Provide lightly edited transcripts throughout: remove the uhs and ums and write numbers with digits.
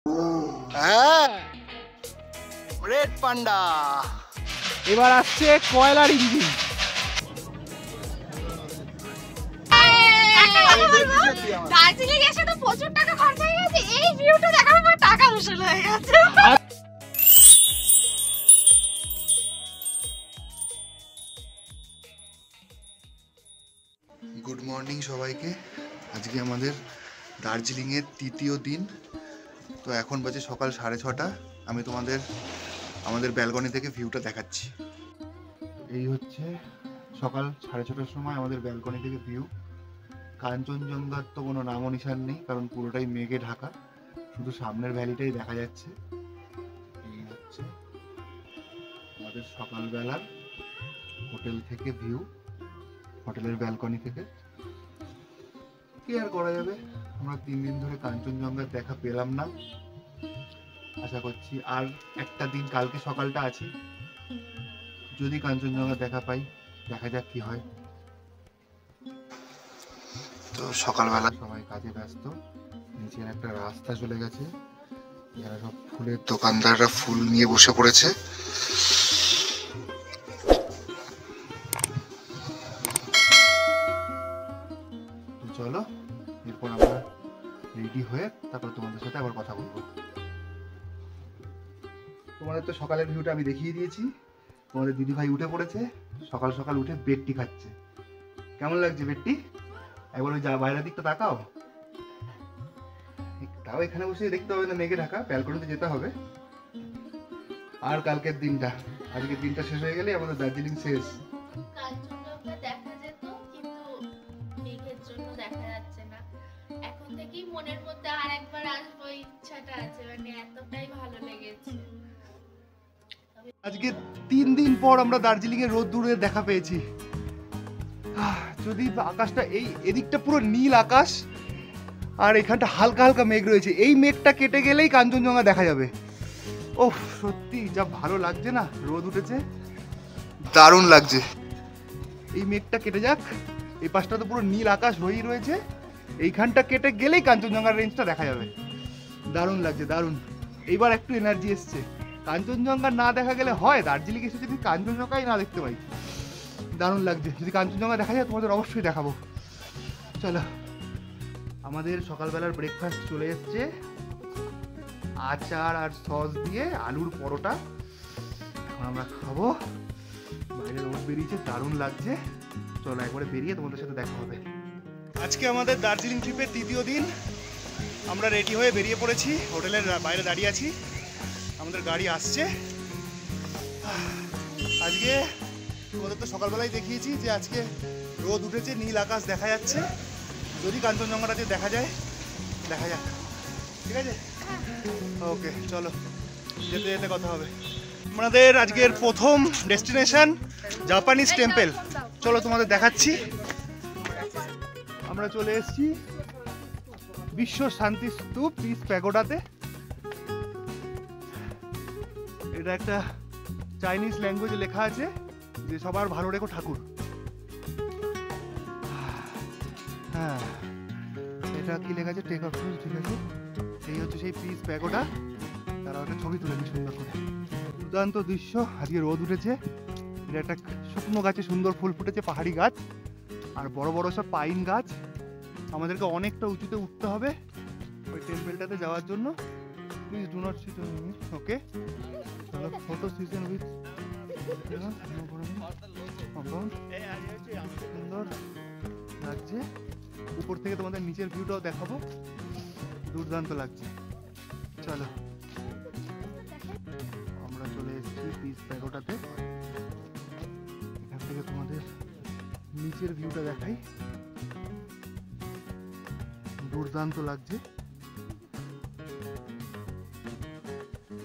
হ্যাঁ, red panda. এবার আসছে কয়লার ইঞ্জিন। দার্জিলিং এসে তো প্রচুর টাকা খরচা হয়ে গেছে, এই ভিউটা দেখার পর টাকা উসুল হয়ে গেছে। গুড মর্নিং সবাইকে। আজকে আমাদের দার্জিলিংয়ের তৃতীয় দিন। তো এখন বাজে সকাল 6:30। আমি তোমাদের আমাদের ব্যালকনি থেকে ভিউটা দেখাচ্ছি। এই হচ্ছে সকাল 6:30টার সময় আমাদের ব্যালকনি থেকে ভিউ। কাঞ্চনজঙ্ঘার তো কোনো নামও নিশান নেই, কারণ পুরোটাই মেঘে ঢাকা, শুধু সামনের ভ্যালিটাই দেখা যাচ্ছে। এই হচ্ছে আমাদের সকালবেলার হোটেল থেকে ভিউ, হোটেলের ব্যালকনি থেকে। কি আর করা যাবে, আমরা 3 দিন ধরে কাঞ্চনজঙ্ঘার দেখা পেলাম না। আশা করছি আর একটা দিন, কালকে সকালটা আছে, যদি কাঞ্চনজঙ্ঘা দেখা পাই, দেখা যাক কি হয়। তো সকালবেলা সবাই কাজে ব্যস্ত। নিচের একটা রাস্তা চলে গেছে, যারা সব ফুলের দোকানদাররা ফুল নিয়ে বসে পড়েছে। চলো এরপর আমরা রেডি হয়ে তারপর তোমাদের সাথে আবার কথা বলবো। তোমাদের তো সকালের ভিউটা আমি দেখিয়ে দিয়েছি। তোমাদের দিদি ভাই উঠে পড়েছে, সকাল সকাল উঠে বেডটি খাচ্ছে। কেমন লাগছে বেডটি? একবার ওই বাইরের দিকটা তাকাও। তাও এখানে বসে দেখতে হবে না, মেঘে ঢাকা, ব্যালকনিতে যেতে হবে। আর কালকের দিনটা, আজকের দিনটা শেষ হয়ে গেলে আমাদের দার্জিলিং শেষ। কাঞ্চনজঙ্ঘা দেখা যেত, কিন্তু মেঘের জন্য দেখা যাচ্ছে না। এখন থেকেই মনের মধ্যে আরেকবার আসবো ইচ্ছাটা আছে, মানে এতটাই ভালো লেগেছে। আজকে 3 দিন পর আমরা দার্জিলিং এর রোদ্দুরের দেখা পেয়েছি। যদি আকাশটা এই এদিকটা পুরো নীল আকাশ, আর এখানটা হালকা হালকা মেঘ রয়েছে, এই মেঘটা কেটে গেলেই কাঞ্চনজঙ্ঘা দেখা যাবে। ওহ, সত্যি যা ভালো লাগছে না, রোদ উঠেছে, দারুণ লাগছে। এই মেঘটা কেটে যাক, এই পাশটা তো পুরো নীল আকাশ হয়েই রয়েছে, এইখানটা কেটে গেলেই কাঞ্চনজঙ্ঘার রেঞ্জটা দেখা যাবে। দারুণ লাগছে, দারুণ। এইবার একটু এনার্জি এসছে। কাঞ্চনজঙ্ঘা না দেখা গেলে হয়, দার্জিলিং এসে যদি কাঞ্চনজঙ্ঘাই না দেখতে পাই। দারুণ লাগছে। যদি কাঞ্চনজঙ্ঘা দেখা যায় তোমাদের অবশ্যই দেখাবো। চলো, আমাদের সকালবেলার ব্রেকফাস্ট চলে এসছে, আচার আর সস দিয়ে আলুর পরোটা। এখন আমরা খাবো। বাইরে রোদ বেরিয়েছে, দারুণ লাগছে। চলো একবারে বেরিয়ে তোমাদের সাথে দেখা হবে। আজকে আমাদের দার্জিলিং ট্রিপের তৃতীয় দিন। আমরা রেডি হয়ে বেরিয়ে পড়েছি, হোটেলের বাইরে দাঁড়িয়ে আছি, আমাদের গাড়ি আসছে। আজকে তোমাদের তো সকালবেলায় দেখিয়েছি যে আজকে রোদ উঠেছে, নীল আকাশ দেখা যাচ্ছে। যদি কাঞ্চনজঙ্ঘাটা যে দেখা যায়, দেখা যাক, ঠিক আছে? ওকে, চলো যেতে যেতে কথা হবে। আমাদের আজকের প্রথম ডেস্টিনেশন জাপানিজ টেম্পল। চলো তোমাদের দেখাচ্ছি। আমরা চলে এসেছি বিশ্ব শান্তি স্তূপ পিস প্যাগোডাতে। এটা একটা চাইনিজ ল্যাঙ্গুয়েজে লেখা আছে যে সবার ভালো রেখো ঠাকুর। হ্যাঁ, এটা কি লেখা আছে? টেক অফ, ঠিক আছে। এই হচ্ছে সেই পিস প্যাগোডা। তারা একটা ছবি তুলে নিয়ে সুন্দর করে। দুর্দান্ত দৃশ্য। আজকে রোদ উঠেছে। এটা একটা শুকনো গাছে সুন্দর ফুল ফুটেছে, পাহাড়ি গাছ, আর বড় বড় সব পাইন গাছ। আমাদেরকে অনেকটা উঁচুতে উঠতে হবে ওই টেম্পলটাতে যাওয়ার জন্য। Please do not sit on me. Okay, চলো ফটো সেশন উইথ সুন্দর লাগছে। উপর থেকে তোমাদের নিচের ভিউটাও দেখাবো, দুর্দান্ত লাগছে। চলো, আমরা চলে এসেছি পিস প্যাগোডাতে। এখান থেকে তোমাদের নিচের ভিউটা দেখাই, দুর্দান্ত লাগছে,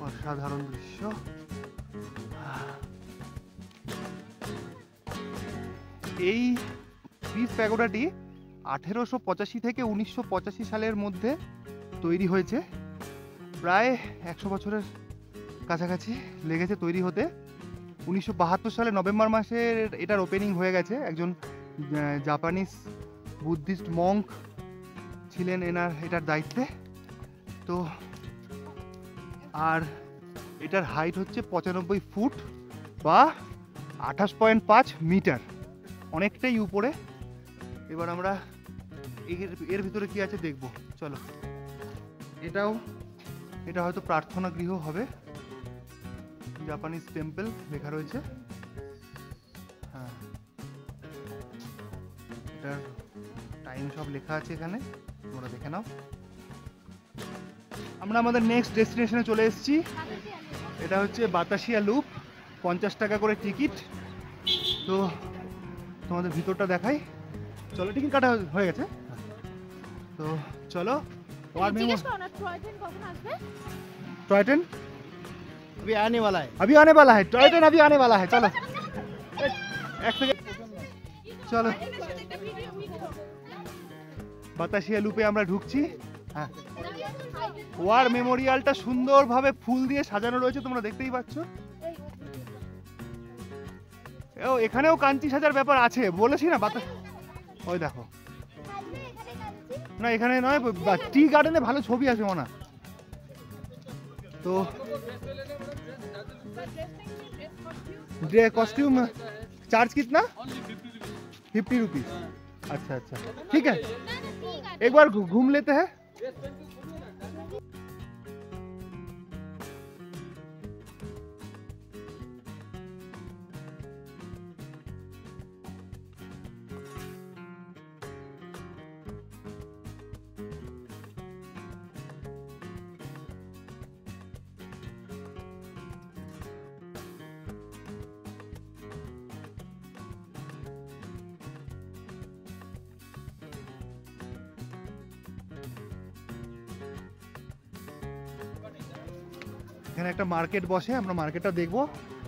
অসাধারণ দৃশ্য। এই পিস প্যাগোডাটি 1885 থেকে 1985 সালের মধ্যে তৈরি হয়েছে। প্রায় 100 বছরের কাছাকাছি লেগেছে তৈরি হতে। 1972 সালে নভেম্বর মাসে এটার ওপেনিং হয়ে গেছে। একজন জাপানিজ বুদ্ধিস্ট মঙ্ক ছিলেন এটার দায়িত্বে। তো আর এটার হাইট হচ্ছে 95 ফুট বা 28.5 মিটার, অনেকটাই উপরে। এবার আমরা এর ভিতরে কি আছে দেখবো, চলো। এটা হয়তো প্রার্থনা গৃহ হবে, জাপানিজ টেম্পল লেখা রয়েছে। হ্যাঁ, এটার টাইম সব লেখা আছে এখানে, তোমরা দেখে নাও। আমরা আমাদের নেক্সট ডেস্টিনেশনে চলে এসেছি। এটা হচ্ছে বাতাসিয়া লুপ, 50 টাকা করে টিকিট। তো তোমাদের ভিতরটা দেখাই, চলো। টিকিট কাটা হয়ে গেছে, তো চলো। टॉय ट्रेन अभी आने वाला है। अभी आने वाला है, टॉय ट्रेन अभी आने वाला है, चलो एक सेकंड, চলো। বাতাসিয়া লুপে আমরা ঢুকছি। হ্যাঁ, ওয়ার মেমোরিয়ালটা সুন্দরভাবে ফুল দিয়ে সাজানো রয়েছে, তোমরা দেখতেই পাচ্ছ। ও এখানেও কাঞ্চি সাজার ব্যাপার আছে, বলেছি না। ওই দেখো, না এখানে নয়, টি গার্ডেনে ভালো ছবি আছে মনে। তো कॉस्ट्यूम चार्ज कितना? 50 रुपीज। अच्छा अच्छा, ठीक है, एक बार घूम लेते हैं। এখানে একটা মার্কেট বসে, আমরা মার্কেটটা দেখবো।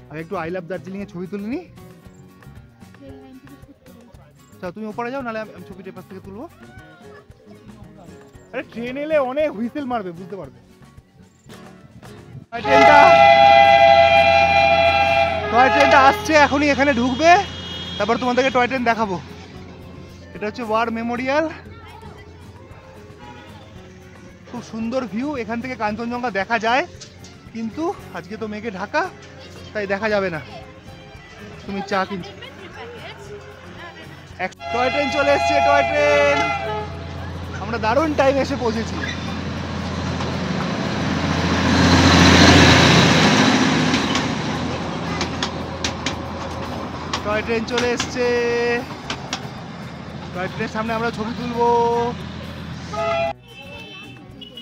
আর একটু আই লাভ দার্জিলিং এর ছবি তুলে নি। চল তুমি ওপরে যাও, নাহলে আমি ছবিটা পাশ থেকে তুলবো। আরে ট্রেন এলে অনেক হুইসেল মারবে, বুঝতে পারবে। টয় ট্রেনটা আসছে এখনই, এখানে ঢুকবে, তারপর তোমাদেরকে টয় ট্রেন দেখাবো। এটা হচ্ছে ওয়ার মেমোরিয়াল, খুব সুন্দর ভিউ। এখান থেকে কাঞ্চনজঙ্ঘা দেখা যায়, কিন্তু আজকে তো মেঘে ঢাকা, তাই দেখা যাবে না। তুমি চা কিনছো। টয় ট্রেন চলে এসছে, টয় ট্রেন। আমরা দারুণ টাইম এসে পৌঁছেছি। টয় ট্রেন চলে এসছে, টয় ট্রেনের সামনে আমরা ছবি তুলবো।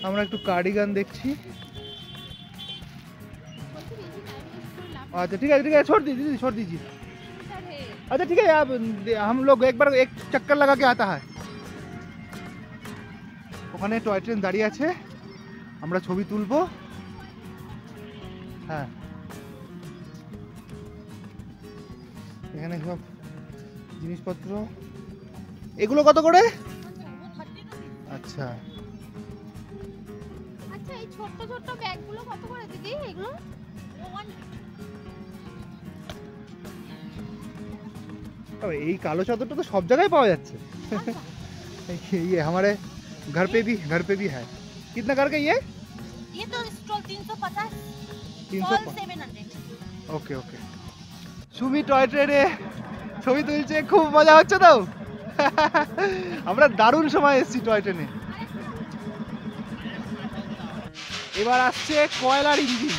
আমরা একটু কার্ডিগান দেখছি। अच्छा ठीक है छोड़ दीजिए, छोड़ दीजिए। अच्छा ठीक है, आप हम लोग एक बार एक चक्कर लगा के आता है। ওখানে টয় ট্রেন দাঁড়িয়ে আছে, আমরা ছবি তুলবো। হ্যাঁ, এখানে সব জিনিসপত্র। এগুলো কত করে? আচ্ছা আচ্ছা, এই ছোট ছোট ব্যাগগুলো কত করে দিদি? এগুলো এই কালো চাদরটা তো সব জায়গায় পাওয়া যাচ্ছে। ये हमारे घर पे भी है। कितना कर का ये तो स्टॉल 350 700। Okay okay. সুমি টয় ট্রেনে ছবি তুলছে, খুব মজা হচ্ছে তো। আমরা দারুণ সময় এসেছি টয় ট্রেনে। এবার আসছে কয়লার ইঞ্জিন।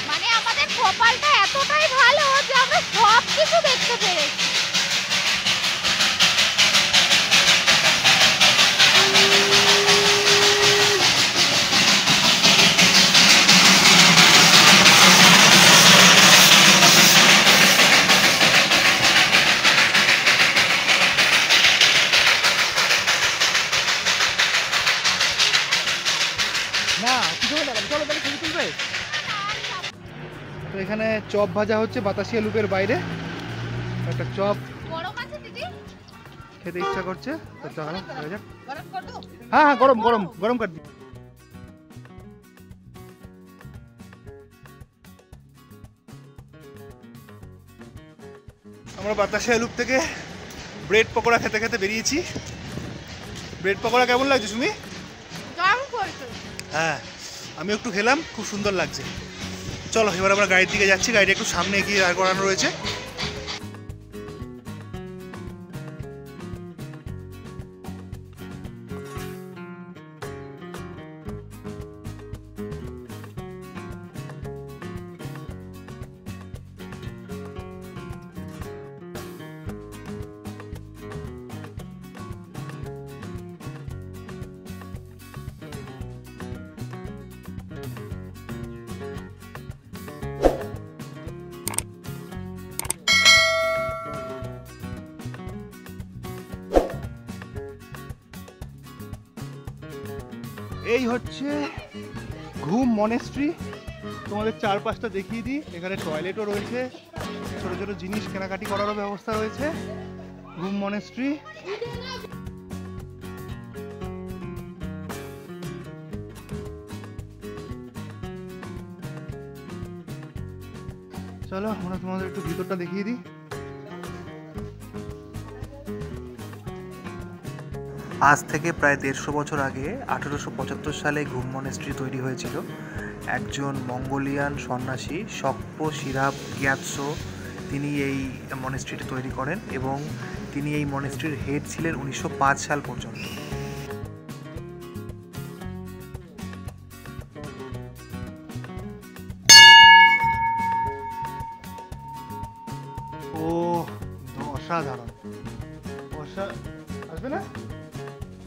মানে আমাদের কপালটা এতটাই ভালো যে আমরা সব কিছু দেখতে পেরেছি। তো এখানে চপ ভাজা হচ্ছে বাতাসিয়া লুপের বাইরে। একটা চপ খেতে ইচ্ছা করছে, তো চলো হয়ে যাক। হ্যাঁ হ্যাঁ, গরম গরম গরম কর দি। আমরা বাতাসিয়া লুপ থেকে ব্রেড পকোড়া খেতে খেতে বেরিয়েছি। ব্রেড পকোড়া কেমন লাগছে সুমি? দারুণ করছে। হ্যাঁ, আমি একটু খেলাম, খুব সুন্দর লাগছে। চলো এবার আমরা গাড়ির দিকে যাচ্ছি, গাড়িটা একটু সামনে এগিয়ে দাঁড় করানো রয়েছে। এই হচ্ছে ঘুম মনেস্ট্রি। তোমাদের চারপাশটা দেখিয়ে দিই। এখানে টয়লেটও রয়েছে, ছোট ছোট জিনিস কেনাকাটি করারও ব্যবস্থা রয়েছে। ঘুম মনেস্ট্রি। চলো আমরা তোমাদের একটু ভিতরটা দেখিয়ে দিই। আজ থেকে প্রায় 150 বছর আগে 1875 সালে ঘুম মনেস্ট্রি তৈরি হয়েছিল। একজন মঙ্গোলিয়ান সন্ন্যাসী সকপো শিরাব গ্যাতসো তিনি এই মনেস্ট্রিটি তৈরি করেন এবং তিনি এই মনেস্ট্রির হেড ছিলেন 1905 সাল পর্যন্ত। ও অসাধারণ, আসবে না?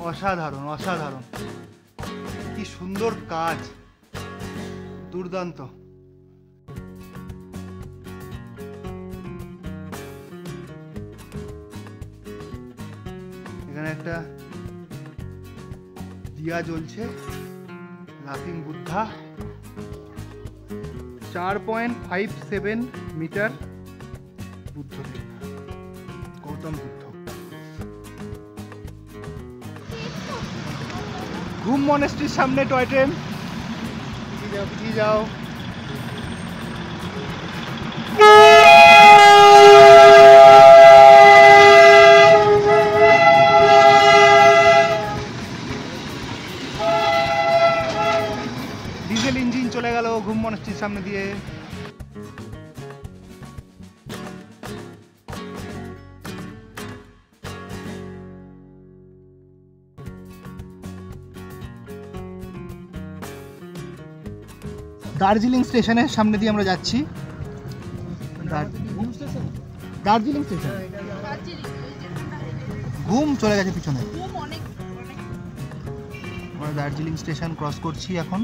অসাধারণ অসাধারণ, কি সুন্দর কাজ, দুর্দান্ত। এখানে একটা দিয়া জ্বলছে, লাফিং বুদ্ধা, 4.57 মিটার বুদ্ধদেব, গৌতম বুদ্ধ। ঘুম মনেস্ট্রির সামনে টয় ট্রেন, পিছিয়ে যাও। ডিজেল ইঞ্জিন চলে গেল ঘুম মনেস্ট্রির সামনে দিয়ে। দার্জিলিং স্টেশনের সামনে দিয়ে আমরা যাচ্ছি। দার্জিলিং স্টেশন, ঘুম চলে গেছে পিছনে। আমরা দার্জিলিং স্টেশন ক্রস করছি এখন।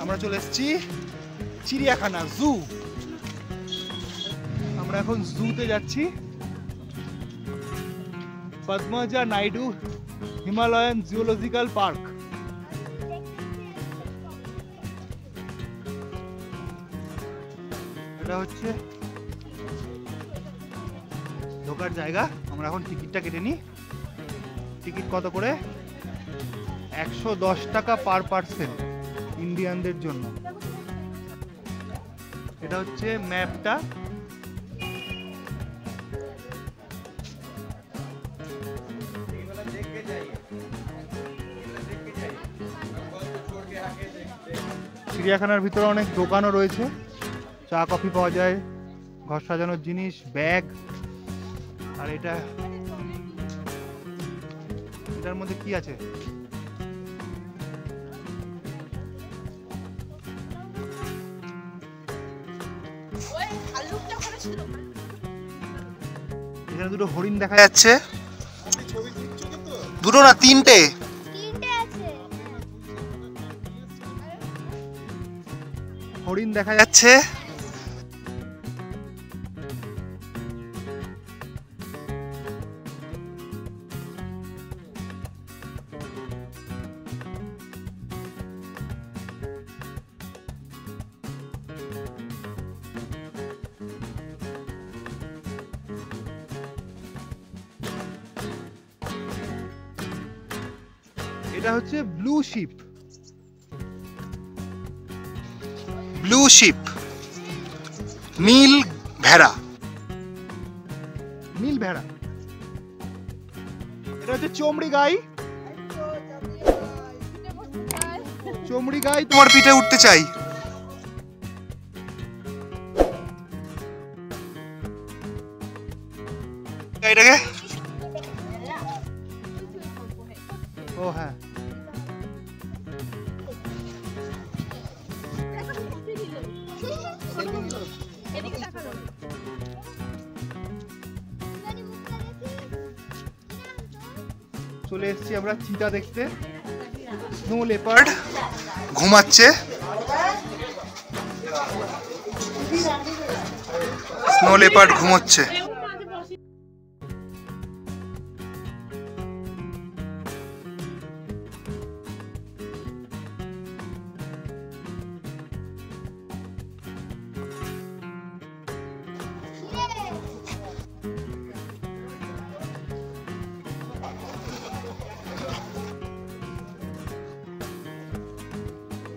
আমরা চলে এসেছি চিড়িয়াখানা, জু। আমরা এখন জুতে যাচ্ছি। Padmaja Naidu Himalayan geological park. এটা হচ্ছে ঢোকার জায়গা। আমরা এখন টিকিটটা কেটে নিই। টিকিট কত করে? 110 টাকা পার পার্সন ইন্ডিয়ানদের জন্য। এটা হচ্ছে ম্যাপটা। চিড়িয়াখানার ভিতরে অনেক দোকানও রয়েছে, চা কফি পাওয়া যায়, ঘর সাজানোর জিনিস, ব্যাগ। আর এটার মধ্যে কি আছে? এখানে দুটো হরিণ দেখা যাচ্ছে। দুটো না, তিনটে হরিণ দেখা যাচ্ছে। এটা হচ্ছে ব্লু শিপ। ব্লু শিপ, নীল ভেড়া। নীল ভেড়া। এটা হচ্ছে চমড়ি গাই। চমড়ি গাই তোমার পিঠে উঠতে চাই। এটাকে ও হ্যাঁ, চলে এসেছি আমরা চিতা দেখতে। স্নো লেপার্ড ঘুমাচ্ছে। স্নো লেপার্ড ঘুমোচ্ছে।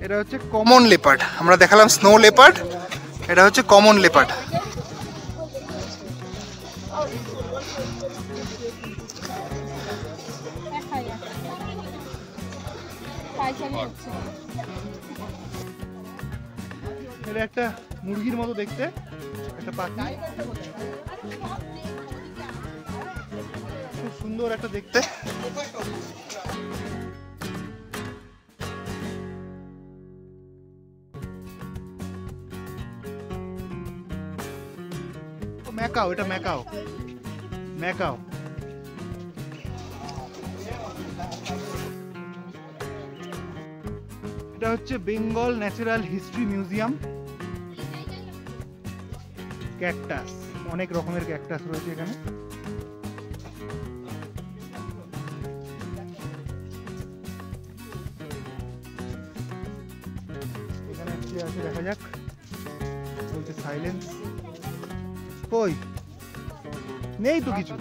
এটা হচ্ছে কমন লেপার্ড। আমরা দেখালাম স্নো লেপার্ড, এটা হচ্ছে কমন লেপার্ড। এটা একটা মুরগির মতো দেখতে একটা পাখি, খুব সুন্দর একটা দেখতে। ম্যাকাও, এটা ম্যাকাও। ম্যাকাও এটা হচ্ছে Bengal natural history museum. Cactus, অনেক রকমের ক্যাকটাস রয়েছে এখানে। এখানে কি আছে দেখা যাক। বলছে সাইলেন্স। কই নেই তো কিছু।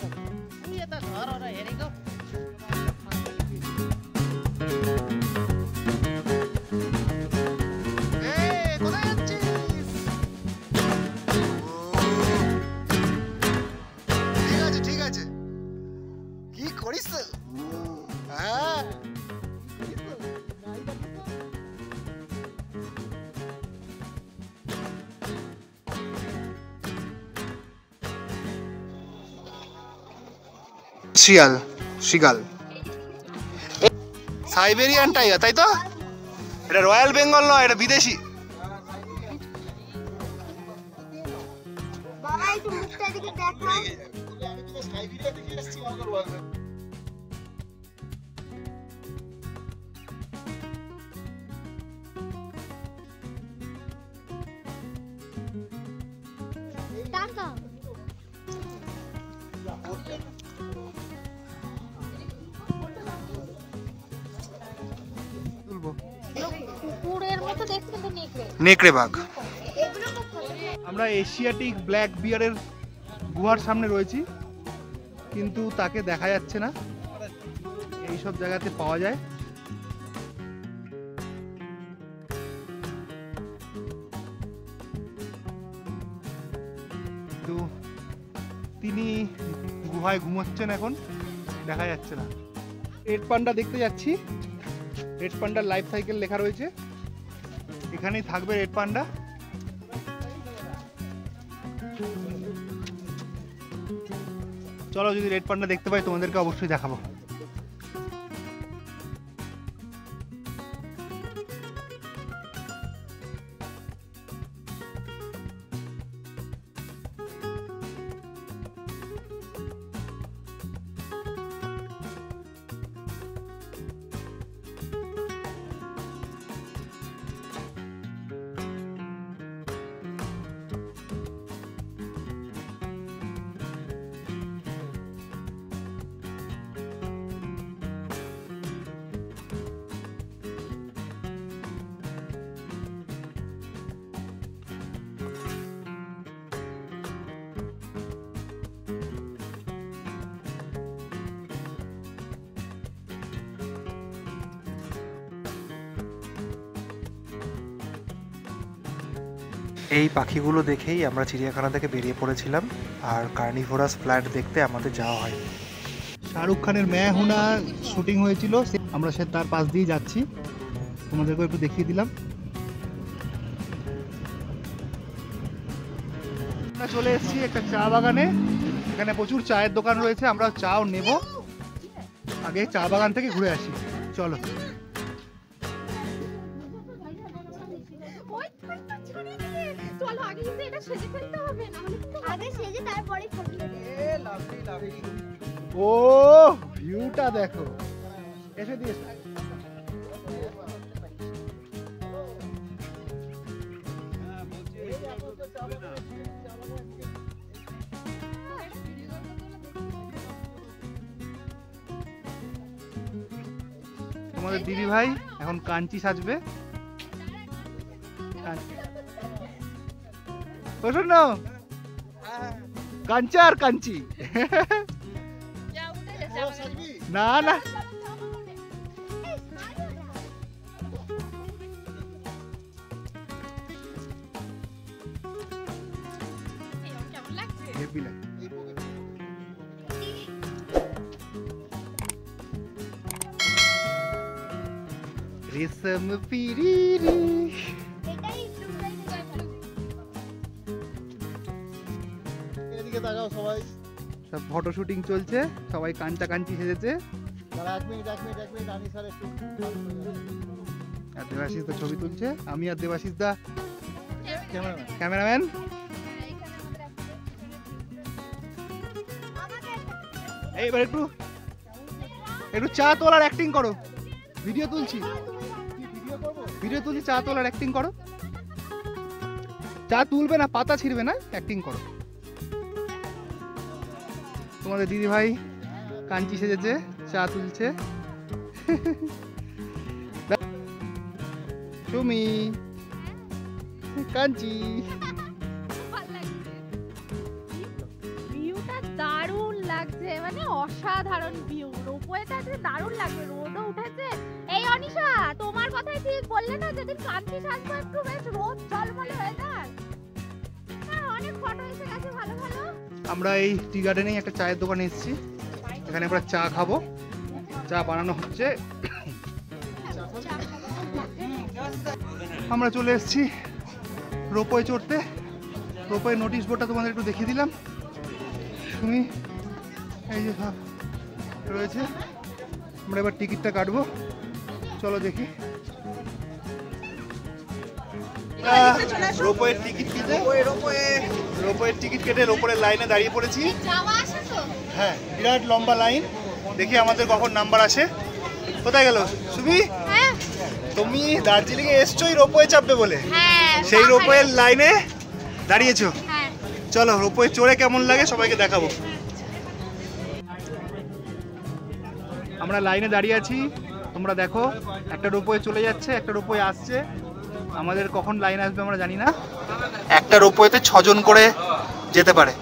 ঠিক আছে, কি করিস? হ্যাঁ শিয়াল, শিগাল, সাইবেরিয়ান টাইগার, তাই তো? এটা রয়্যাল বেঙ্গল নয়, এটা বিদেশি। নেকড়ে বাঘ। আমরা এশিয়াটিক ব্ল্যাক বিয়ারের গুহার সামনে রয়েছি, কিন্তু তাকে দেখা যাচ্ছে না। এই সব জায়গাতে পাওয়া যায়। তিনি গুহায় ঘুমোচ্ছেন, এখন দেখা যাচ্ছে না। রেড পান্ডা দেখতে যাচ্ছি। রেড পান্ডার লাইফ সাইকেল লেখা রয়েছে, এখানেই থাকবে রেড পান্ডা। চলো, যদি রেড পান্ডা দেখতে পাই তোমাদেরকে অবশ্যই দেখাবো। এই পাখিগুলো দেখেই আমরা চিড়িয়াখানা থেকে বেরিয়ে পড়েছিলাম, আর কার্নিভোরাস প্ল্যান্ট দেখতে আমাদের যাওয়া হয়। শাহরুখ খানের मैं हूं ना শুটিং হয়েছিল, আমরা সে তার পাশ দিয়ে যাচ্ছি, তোমাদেরকে একটু দেখিয়ে দিলাম। আমরা চলে এসেছি একটা চা বাগানে, এখানে প্রচুর চায়ের দোকান রয়েছে, আমরা চাও নেব। আগে চা বাগান থেকে ঘুরে আসি, চলো। ও ভিউটা দেখো, এসে দিয়েছে। তোমাদের দিদি ভাই এখন কাঞ্চি সাজবে। শোনো, কাঞ্চা আর কাঞ্চি না না, হেভি লাগে। রেশম পিরিরি এদিকে তাকাও সবাই, সব ফটো শুটিং চলছে, সবাই কাঞ্চা কাঞ্চি সেজেছে। এক মিনিট আমি স্যার একটু, আর দেবাশিস দা ছবি তুলছে, আমি আর দেবাশিস দা ক্যামেরাম্যান। এইবার একটু একটু চা তোলার অ্যাক্টিং করো, ভিডিও তুলছি, চা তোলার অ্যাক্টিং করো। চা তুলবে না, পাতা ছিঁড়বে না, অ্যাক্টিং করো। তোমাদের দিদি ভাই কাঞ্চি সেজেছে, চা তুলছে। তুমি কাঞ্চি, ভিউটা দারুণ লাগছে, মানে অসাধারণ ভিউ। রোপওয়েটা দারুণ লাগছে, রোদও উঠেছে। এই অনিশা, তোমার কথাই ঠিক বললে না, যেদিন কাঞ্চি সাজবো একটু বেশ রোদ ঝলমলে ওয়েদার। অনেক ফটো এসে গেছে ভালো ভালো। আমরা এই টি গার্ডেনে একটা চায়ের দোকানে এসেছি, এখানে আমরা চা খাবো, চা বানানো হচ্ছে। আমরা চলে এসেছি রোপওয়ে চড়তে। রোপওয়ে নোটিশ বোর্ডটা তোমাদের একটু দেখিয়ে দিলাম। তুমি এই যে সব রয়েছে, আমরা এবার টিকিটটা কাটবো, চলো দেখি। রোপওয়ের টিকিট কেটে রোপওয়ের লাইনে দাঁড়িয়ে পড়েছি। হ্যাঁ, বিরাট লম্বা লাইন, দেখি আমাদের কখন নাম্বার আসে। কোথায় গেল সুবি? তুমি দার্জিলিং এ এসছোই রোপওয়ে চাপবে বলে, সেই রোপওয়ের লাইনে দাঁড়িয়েছো। চলো রোপওয়ে চড়ে কেমন লাগে সবাইকে দেখাবো। আমরা লাইনে দাঁড়িয়ে আছি, তোমরা দেখো, একটা রোপওয়ে চলে যাচ্ছে, একটা রোপওয়ে আসছে। আমাদের কখন লাইন আসবে আমরা জানি না। একটা রোপওয়েতে 6 জন করে যেতে পারে।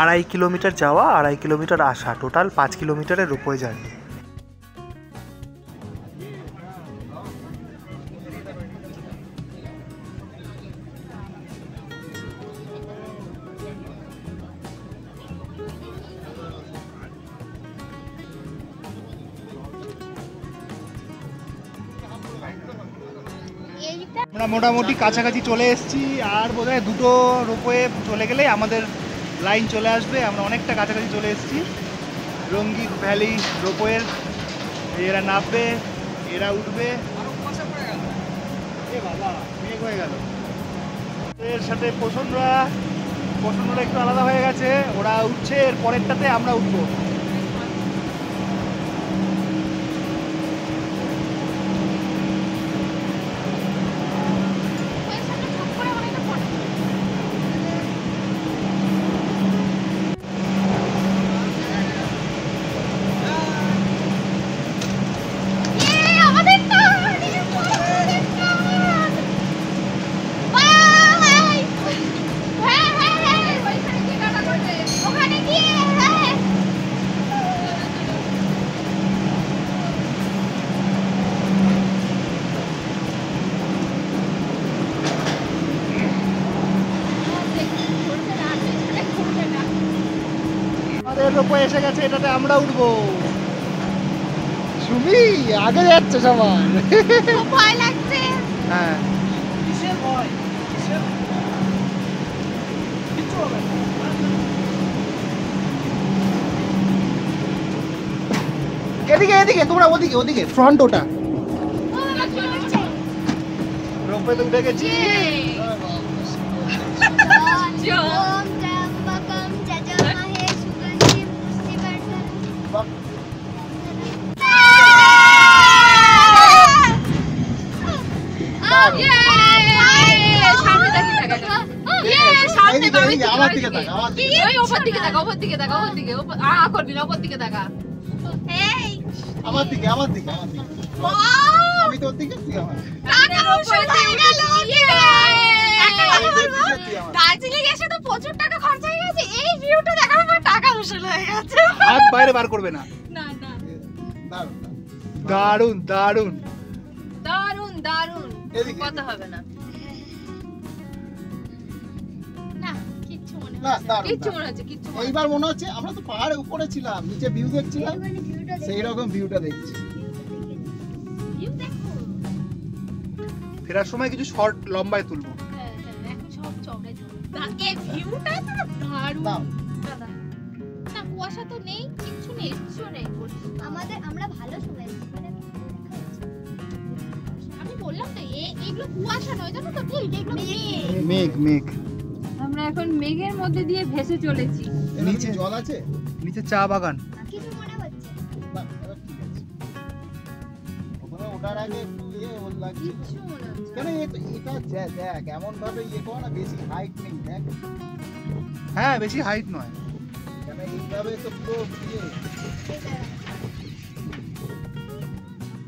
2.5 কিলোমিটার যাওয়া, 2.5 কিলোমিটার আসা, টোটাল 5 কিলোমিটারের রোপওয়ে জার্নি। আমরা মোটামুটি কাছাকাছি চলে এসেছি, আর বোধহয় 2টো রোপওয়ে চলে গেলে আমাদের লাইন চলে আসবে। আমরা অনেকটা কাছাকাছি চলে এসেছি রঙ্গিত ভ্যালি রোপওয়ের। এরা নামবে, এরা উঠবে। এ বাবা, মেঘ হয়ে গেল। এর সাথে পোষণরা একটু আলাদা হয়ে গেছে, ওরা উঠছে, এর পরেরটাতে আমরা উঠবো। রোপওয়ে এসে গেছে, এটাতে আমরা উঠবো। সুমি আগে যাচ্ছে সবার, ভয় লাগছে। হ্যাঁ এদিকে এদিকে, তোমরা ওদিকে ওদিকে, ফ্রন্ট ওটা। রোপওয়েতে উঠে গেছি। দার্জিলিং এসে তো প্রচুর টাকা খরচা হয়ে গেছে, এই ভিউটা দেখার পর টাকা উসুল হয়ে গেছে। হাত বাইরে বার করবে না। না না, দারুন দারুন দারুন দারুন, কথা হবে না। না কিচ্ছু মনে হচ্ছে, কিচ্ছু এইবার মনে হচ্ছে আমরা তো পাহাড়ের উপরে ছিলাম, নিচে ভিউ দেখছিলাম, সেই রকম ভিউটা দেখছি। ভিউ দেখো, ফেরার সময় কিছু শর্ট লম্বায় তুলবো। হ্যাঁ এখন সব চমড়ে এই ভিউটা তো দারুন দাদা। না কুয়াশা তো নেই, কিচ্ছু নেই। আমরা ভালো সময় আমি বললাম তো এইগুলো কুয়াশা নয়, জানো তো ঠিক, এগুলো মেঘ মেঘ। আমরা এখন মেঘের মধ্যে দিয়ে ভেসে চলেছি। নিচে জল আছে, নিচে চা বাগান। কিছু মনে হচ্ছে ওখানে ওঠার আগে ওর লাগছে কিছু মনে হচ্ছে। কেন এটা দেখ এমন ভাবে করো না, বেশি হাইট নেই দেখ। হ্যাঁ বেশি হাইট নয়, কেন এইভাবে তো পুরো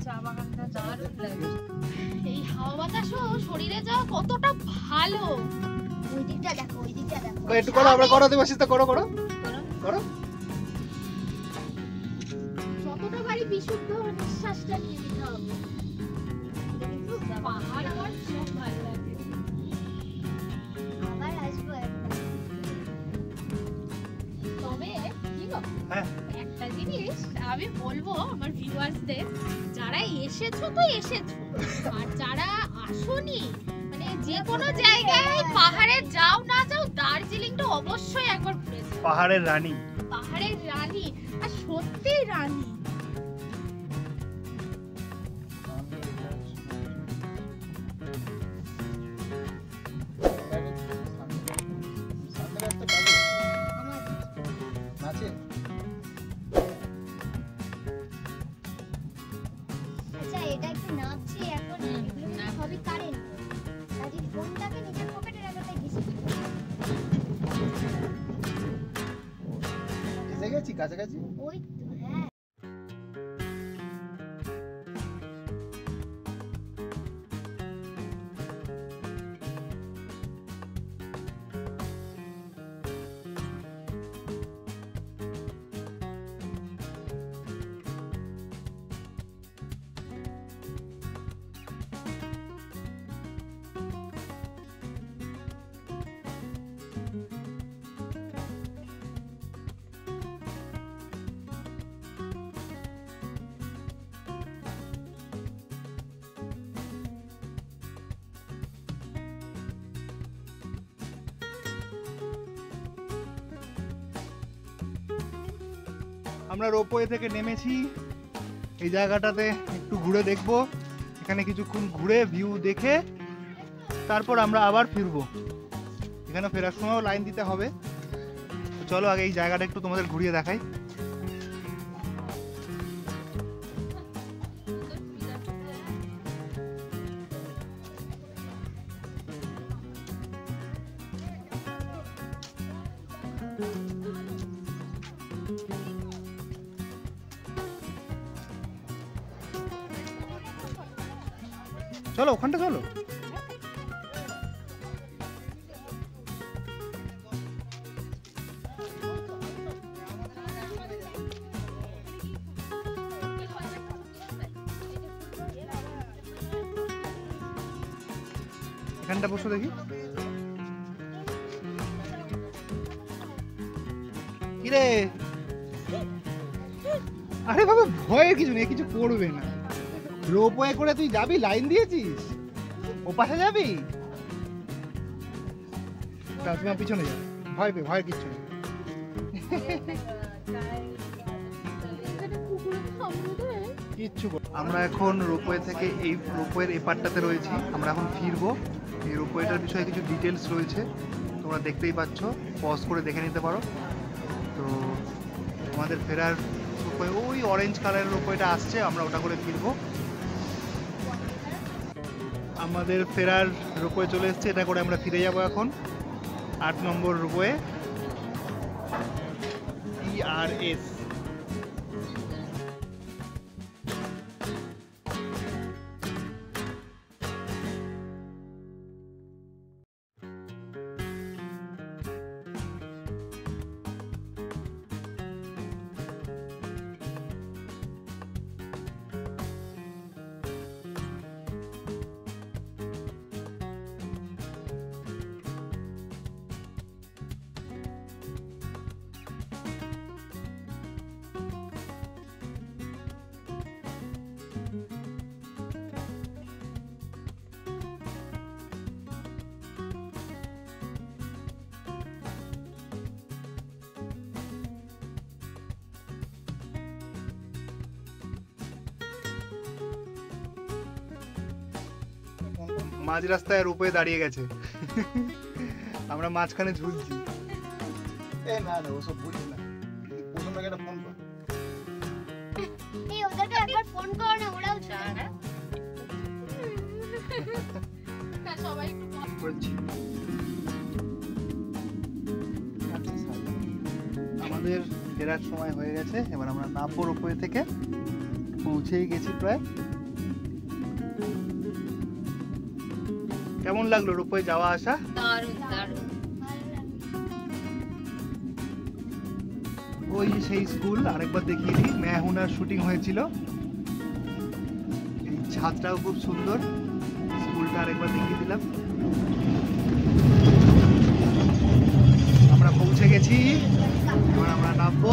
চা বাগানটা দারুণ লাগে। এই হাওয়া বাতাসও শরীরে যাওয়া কতটা ভালো। ওই দিকটা দেখো। একটু করো, আমরা করো দেবো, সেটা করো করো। যতটা বাড়ি বিশুদ্ধ নিঃশ্বাসটা নিয়ে নিতে হবে। পাহাড় আমার খুব ভালো লাগে, আবার আসবো একবার। তবে কি গো, একটা জিনিস আমি বলবো আমার ভিউয়ার্সদের, যারা এসেছো তো এসেছো, আর যারা আসোনি, মানে যে কোনো জায়গায় পাহাড়ে যাও না যাও, দার্জিলিংটা অবশ্যই একবার ঘুরে যাও। পাহাড়ের রানী, আর সত্যি রানী। আচ্ছা এটা একটু নাচছে এখন, এগুলো সবই কারেন্ট। কাজে ফোনটাকে নিজের পকেটে রাখাটাই বেশি। এসে গেছি কাছাকাছি। ওই তো হ্যাঁ। আমরা রোপওয়ে থেকে নেমেছি। এই জায়গাটাতে একটু ঘুরে দেখবো, এখানে কিছুক্ষণ ঘুরে ভিউ দেখে তারপর আমরা আবার ফিরবো। এখানে ফেরার সময়ও লাইন দিতে হবে। চলো আগে এই জায়গাটা একটু তোমাদের ঘুরিয়ে দেখাই। চলো ওখানটা চলো। এখানটা বসো দেখি। কিরে, আরে বাবা ভয়ের কিছু নেই, কিছু পড়বে না। রোপওয়ে করে তুই যাবি, লাইন দিয়েছিস, ও পাশে যাবি, তুমি পিছনে যাবে, ভয়ের কিচ্ছু নেই। আমরা এখন রোপওয়ে থেকে এই রোপওয়ের এপারটাতে রয়েছি, আমরা এখন ফিরবো। এই রোপওয়েটার বিষয়ে কিছু ডিটেলস রয়েছে, তোমরা দেখতেই পাচ্ছ, পজ করে দেখে নিতে পারো। তো আমাদের ফেরার রোপওয়ে ওই অরেঞ্জ কালারের রোপওয়েটা আসছে, আমরা ওটা করে ফিরবো। আমাদের ফেরার রোপওয়ে চলে এসছে, এটা করে আমরা ফিরে যাব এখন 8 নম্বর রোপওয়ে ERS। মাঝ রাস্তায় রোপওয়ে দাঁড়িয়ে গেছে, আমরা মাঝখানে ঝুলছি। না না ওসব বলিস না, প্রথমে একটা ফোন কর। এই ওদেরকে একবার ফোন করো না, ওরাও জানে। সবাই একটু বলছি আমাদের ফেরার সময় হয়ে গেছে, এবার আমরা নামবো রোপওয়ে থেকে, পৌঁছেই গেছি প্রায়। কেমন লাগলো রোপওয়ে যাওয়া আসা? দারুণ দারুণ। ওই সেই স্কুল আরেকবার দেখিয়ে দিই, মেহুনার শুটিং হয়েছিল। এই ছাদটাও খুব সুন্দর, স্কুলটা আরেকবার দেখিয়ে দিলাম। আমরা পৌঁছে গেছি, এবার আমরা নামবো।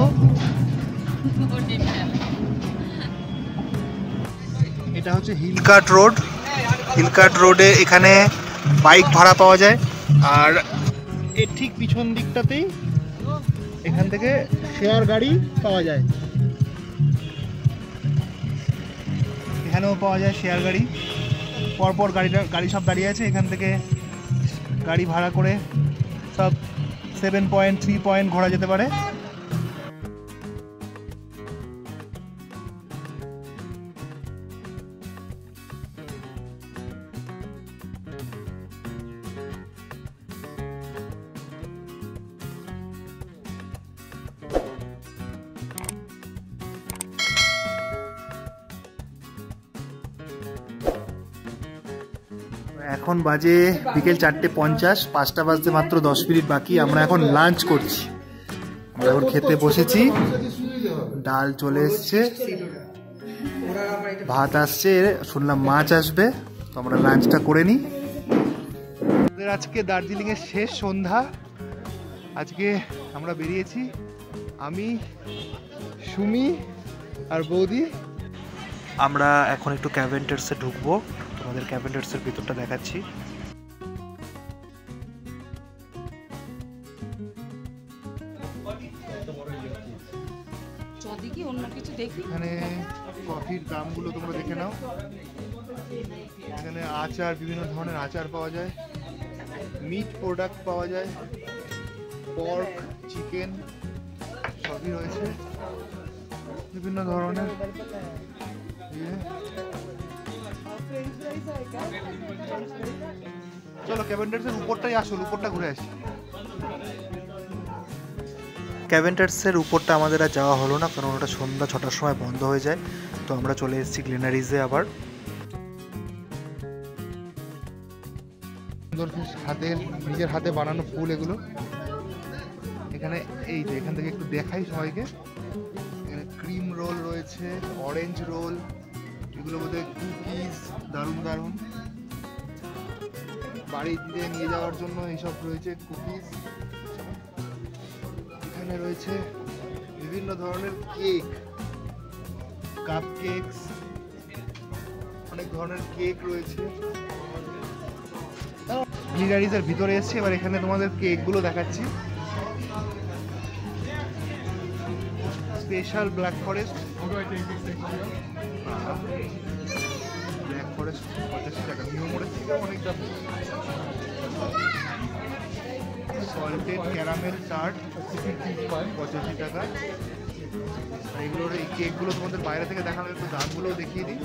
এটা হচ্ছে হিলকাট রোড। হিলকাট রোডে এখানে বাইক ভাড়া পাওয়া যায়, আর এর ঠিক পিছন দিকটাতেই এখান থেকে শেয়ার গাড়ি পাওয়া যায়। এখানেও পাওয়া যায় শেয়ার গাড়ি, পরপর গাড়ি সব দাঁড়িয়ে আছে। এখান থেকে গাড়ি ভাড়া করে সব 7 পয়েন্ট 3 পয়েন্ট ঘোরা যেতে পারে। এখন বাজে বিকেল 4:50, 5টা বাজতে মাত্র 10 মিনিট বাকি। আমরা এখন লাঞ্চ করছি, আমরা এখন খেতে বসেছি। ডাল চলে এসছে, ভাত আসছে, শুনলাম মাছ আসবে, তো আমরা লাঞ্চটা করে নিই। আজকে দার্জিলিং এর শেষ সন্ধ্যা। আজকে আমরা বেরিয়েছি, আমি, সুমি আর বৌদি। আমরা এখন একটু ক্যাভেন্টার্সে ঢুকবো, তোমাদের ক্যাভেন্টার্সের ভিতরটা দেখাচ্ছি। চদিক অন্য কিছু দেখি। এখানে কফির দামগুলো তোমরা দেখে নাও। এখানে আচার, বিভিন্ন ধরনের আচার পাওয়া যায়, মিট প্রোডাক্ট পাওয়া যায়, পর্ক, চিকেন সবই রয়েছে বিভিন্ন ধরনের। চলো ক্যাভেন্ডার্সের উপরটাই আসল, উপরটা ঘুরে আসি। ক্যাভেন্টার্সের উপরটা আমাদের আর যাওয়া হলো না, কারণ ওটা সন্ধ্যা 6টার সময় বন্ধ হয়ে যায়। তো আমরা চলে এসেছি গ্লিনারিজে আবার। সুন্দর হাতের, নিজের হাতে বানানো ফুল এগুলো। এখানে এই যে এখান থেকে একটু দেখাই সবাইকে, এখানে ক্রিম রোল রয়েছে, অরেঞ্জ রোল, এগুলো বোধহয় কুকিজ, দারুণ দারুণ। বাড়িতে নিয়ে যাওয়ার জন্য এইসব রয়েছে কুকিজ। এখানে রয়েছে বিভিন্ন ধরনের কেক, কাপ কেকস, অনেক ধরনের কেক রয়েছে। গ্লিনারিজের ভিতরে এসেছি, এবার এখানে তোমাদের কেকগুলো দেখাচ্ছি। Special black forest, black forest 85 টাকা, নিউমোরের থেকে অনেক দাম। সল্টেড ক্যারামেল চাট 85 টাকা। এইগুলোর এই কেকগুলো তোমাদের বাইরে থেকে দেখানো, একটু দামগুলো দেখিয়ে দিই।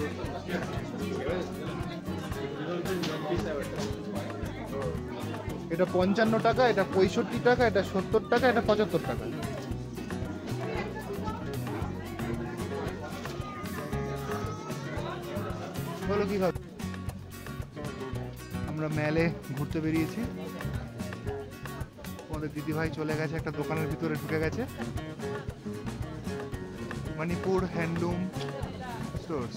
এটা 55 টাকা, এটা 65 টাকা, এটা 70 টাকা, এটা 75 টাকা। বলো কি ভাব, আমরা মেলে ঘুরতে বেরিয়েছি। আমাদের দিদিভাই চলে গেছে, একটা দোকানের ভিতরে ঢুকে গেছে, মণিপুর হ্যান্ডলুম স্টোর্স।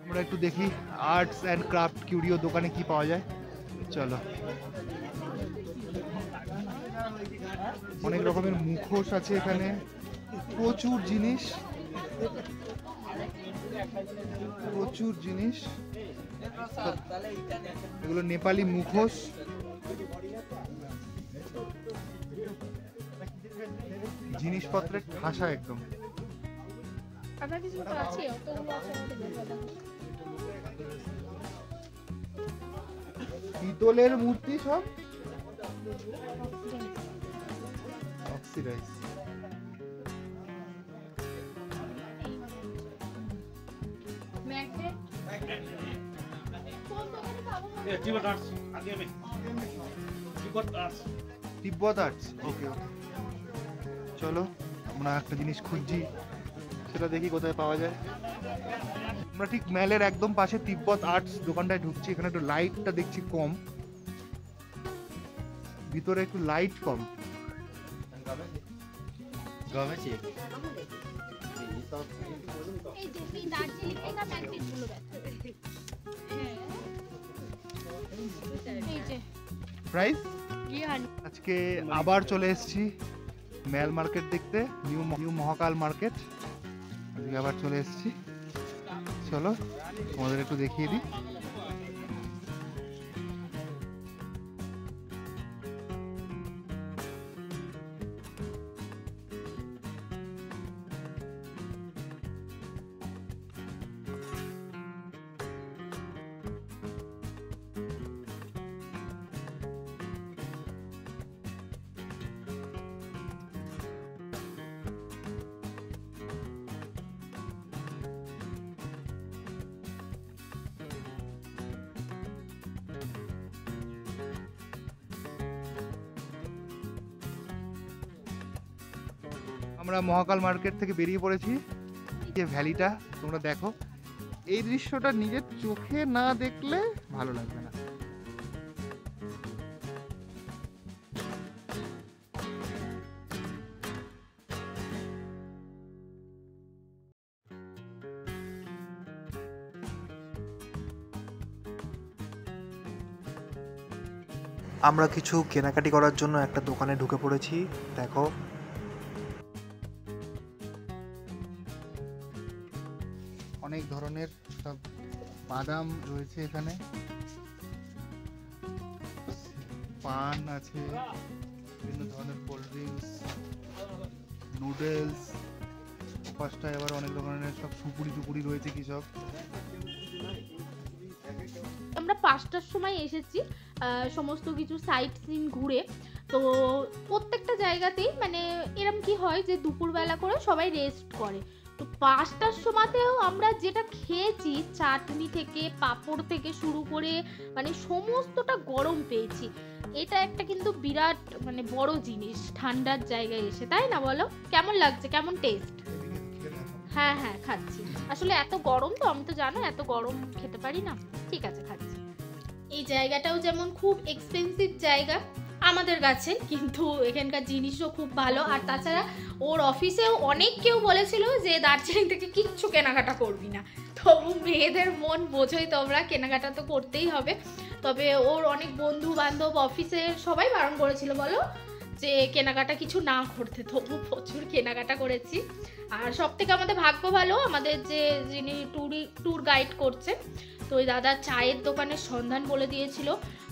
আমরা একটু দেখি আর্টস অ্যান্ড ক্রাফট কিউরিও দোকানে কি পাওয়া যায়। চলো, অনেক রকমের মুখোশ আছে এখানে, প্রচুর জিনিস, প্রচুর জিনিস। এগুলো নেপালি মুখোশ। জিনিসপত্রের ঠাসা একদম। আপনার কিছু তো আছে, অতগুলো আছে আমাদের। পিতলের মূর্তি সব অক্সিডাইজ। তিব্বত আর্টস, ওকে ওকে। চলো আমরা একটা জিনিস খুঁজছি, সেটা দেখি কোথায় পাওয়া যায়। আমরা ঠিক মেলের একদম পাশে তিব্বত আর্টস দোকানটায় ঢুকছি। এখানে একটু লাইটটা দেখছি কম, ভিতরে একটু লাইট কম। প্রাইস আজকে আবার চলে এসেছি মেল মার্কেট দেখতে, নিউ মহাকাল মার্কেট। আজকে আবার চলে এসেছি। চলো তোমাদের একটু দেখিয়ে দিই। আমরা মহাকাল মার্কেট থেকে বেরিয়ে পড়েছি। যে ভ্যালিটা তোমরা দেখো, এই দৃশ্যটা নিজের চোখে না দেখলে ভালো লাগবে না। আমরা কিছু কেনাকাটি করার জন্য একটা দোকানে ঢুকে পড়েছি। দেখো ধরনের সব বাদাম রয়েছে এখানে, পান আছে, বিভিন্ন ধরনের কোল্ড ড্রিঙ্কস, নুডলস, পাঁচটা এবার অনেক ধরনের সব সুপুরি টুপুরি রয়েছে কি সব। আমরা 5টার সময় এসেছি সমস্ত কিছু সাইট সিন ঘুরে। তো প্রত্যেকটা জায়গাতেই মানে এরম কি হয় যে দুপুরবেলা করে সবাই রেস্ট করে, তো 5টার সময়তেও আমরা যেটা খেয়েছি চাটনি থেকে পাঁপড় থেকে শুরু করে মানে সমস্তটা গরম পেয়েছি। এটা একটা কিন্তু বিরাট মানে বড় জিনিস ঠান্ডার জায়গায় এসে, তাই না বলো? কেমন লাগছে, কেমন টেস্ট? হ্যাঁ হ্যাঁ খাচ্ছি, আসলে এত গরম তো, আমি তো জানো এত গরম খেতে পারি না। ঠিক আছে খাচ্ছি। এই জায়গাটাও যেমন খুব এক্সপেন্সিভ জায়গা আমাদের কাছে, কিন্তু এখানকার জিনিসও খুব ভালো। আর তাছাড়া ওর অফিসেও অনেক কেউ বলেছিল যে দার্জিলিং থেকে কিচ্ছু কেনাকাটা করবি না, তবু মেয়েদের মন বোঝোই তোমরা, কেনাকাটা তো করতেই হবে। তবে ওর অনেক বন্ধু বান্ধব অফিসের সবাই বারণ করেছিল বলো যে কেনাকাটা কিছু না করতে, তবু প্রচুর কেনাকাটা করেছি। আর সব থেকে আমাদের ভাগ্য ভালো, আমাদের যে যিনি ট্যুর গাইড করছে তো ওই দাদা চায়ের দোকানের সন্ধান বলে দিয়েছিল,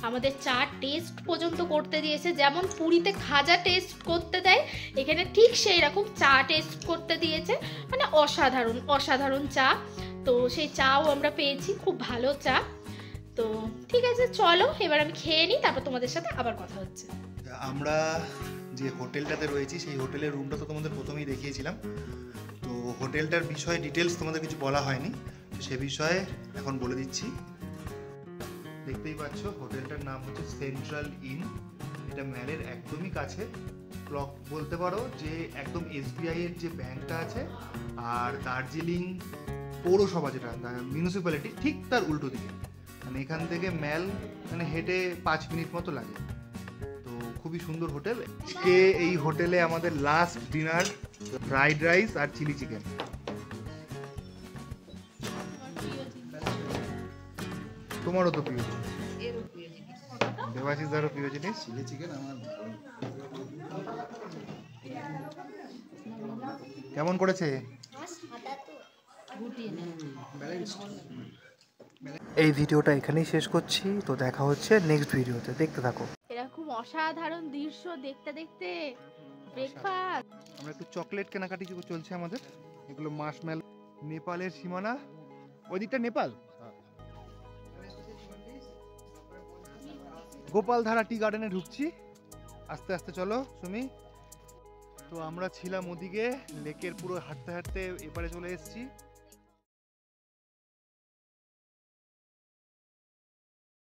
আমাদের চা টেস্ট পর্যন্ত করতে দিয়েছে। যেমন পুরীতে খাজা টেস্ট করতে দেয় এখানে ঠিক সেই রকম চা টেস্ট করতে দিয়েছে, মানে অসাধারণ অসাধারণ চা। তো সেই চাও আমরা পেয়েছি, খুব ভালো চা। তো ঠিক আছে চলো এবার আমি খেয়ে নিই, তারপর তোমাদের সাথে আবার কথা হচ্ছে। আমরা যে হোটেলটাতে রয়েছি সেই হোটেলের রুমটা তো তোমাদের প্রথমেই দেখিয়েছিলাম। তো হোটেলটার বিষয়ে ডিটেলস তোমাদের কিছু বলা হয়নি, তো সে বিষয়ে এখন বলে দিচ্ছি। দেখতেই পাচ্ছ হোটেলটার নাম হচ্ছে সেন্ট্রাল ইন, এটা ম্যালের একদমই কাছে। ক্লক বলতে পারো যে একদম SBI এর যে ব্যাংকটা আছে আর দার্জিলিং পৌরসভা যেটা মিউনিসিপ্যালিটি ঠিক তার উল্টো দিকে, মানে এখান থেকে ম্যাল মানে হেঁটে 5 মিনিট মতো লাগে। তো খুবই সুন্দর হোটেল। আজকে এই হোটেলে আমাদের লাস্ট ডিনার ফ্রাইড রাইস আর চিলি চিকেন। তোমারও তো প্রিয় জিনিস, দেবাশিস দারও প্রিয় জিনিস চিলি চিকেন। আমার কেমন করেছে? এই ভিডিওটা এখানেই শেষ করছি, তো দেখা হচ্ছে নেক্সট ভিডিওতে, দেখতে থাকো। এরকম অসাধারণ দৃশ্য দেখতে দেখতে ব্রেকফাস্ট। আমরা একটু চকলেট কেনাকাটি চলছে আমাদের, এগুলো মার্শমেলো। নেপালের সীমানা ওই দিকটা নেপাল, গোপালধারা টি গার্ডেনে ঢুকছি আস্তে আস্তে। চলো সুমি। তো আমরা ছিলাম ওদিকে লেকের পুরো হাঁটতে হাঁটতে এপারে চলে এসেছি।